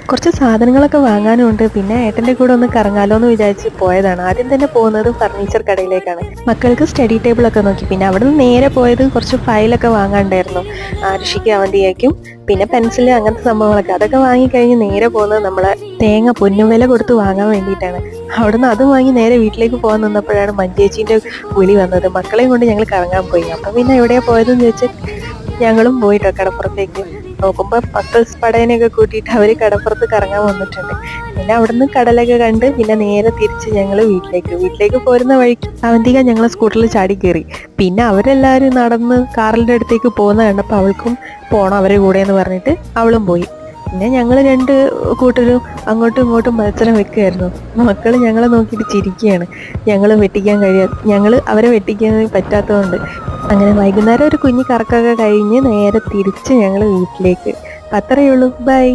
കുറച്ച് സാധനങ്ങളൊക്കെ വാങ്ങാനുണ്ട്. പിന്നെ ഏട്ടൻ്റെ കൂടെ ഒന്ന് കറങ്ങാലോ എന്ന് വിചാരിച്ച് പോയതാണ്. ആദ്യം തന്നെ പോകുന്നത് ഫർണിച്ചർ കടയിലേക്കാണ്. മക്കൾക്ക് സ്റ്റഡി ടേബിളൊക്കെ നോക്കി. പിന്നെ അവിടെ നിന്ന് നേരെ പോയത് കുറച്ച് ഫയലൊക്കെ വാങ്ങാണ്ടായിരുന്നു. ഋഷിക്ക് അവന്തിയേക്കും പിന്നെ പെൻസിൽ അങ്ങനത്തെ സംഭവങ്ങളൊക്കെ. അതൊക്കെ വാങ്ങിക്കഴിഞ്ഞ് നേരെ പോകുന്നത് നമ്മളെ തേങ്ങ പൊന്നുവില കൊടുത്ത് വാങ്ങാൻ വേണ്ടിയിട്ടാണ്. അവിടുന്ന് അതും വാങ്ങി നേരെ വീട്ടിലേക്ക് പോകാൻ നിന്നപ്പോഴാണ് മഞ്ചേച്ചീൻ്റെ വിളി വന്നത്. മക്കളെയും കൊണ്ട് ഞങ്ങൾ കറങ്ങാൻ പോയി. അപ്പം പിന്നെ എവിടെയാണ് പോയതെന്ന് ചോദിച്ചാൽ ഞങ്ങളും പോയിട്ടോ കടപ്പുറത്തേക്ക്. നോക്കുമ്പോൾ 10 പടയനെയൊക്കെ കൂട്ടിയിട്ട് അവർ കടപ്പുറത്ത് കറങ്ങാൻ വന്നിട്ടുണ്ട്. പിന്നെ അവിടുന്ന് കടലൊക്കെ കണ്ട് പിന്നെ നേരെ തിരിച്ച് ഞങ്ങൾ വീട്ടിലേക്ക് പോരുന്ന വഴിക്ക് അവന്തിക ഞങ്ങളെ സ്കൂട്ടറിൽ ചാടി കയറി. പിന്നെ അവരെല്ലാവരും നടന്ന് കാറിൻ്റെ അടുത്തേക്ക് പോകുന്ന കണ്ടപ്പോൾ അവൾക്കും പോകണം അവരുടെ കൂടെ എന്ന് പറഞ്ഞിട്ട് അവളും പോയി. പിന്നെ ഞങ്ങൾ 2 കൂട്ടരും അങ്ങോട്ടും ഇങ്ങോട്ടും മത്സരം വെക്കുകയായിരുന്നു. മക്കൾ ഞങ്ങളെ നോക്കിയിട്ട് ചിരിക്കുകയാണ്. ഞങ്ങൾ അവരെ വെട്ടിക്കാൻ പറ്റാത്തതുകൊണ്ട്. അങ്ങനെ വൈകുന്നേരം ഒരു കുഞ്ഞു കറക്കമൊക്കെ കഴിഞ്ഞ് നേരെ തിരിച്ച് ഞങ്ങൾ വീട്ടിലേക്ക്. അത്രയേ ഉള്ളൂ. ബൈ.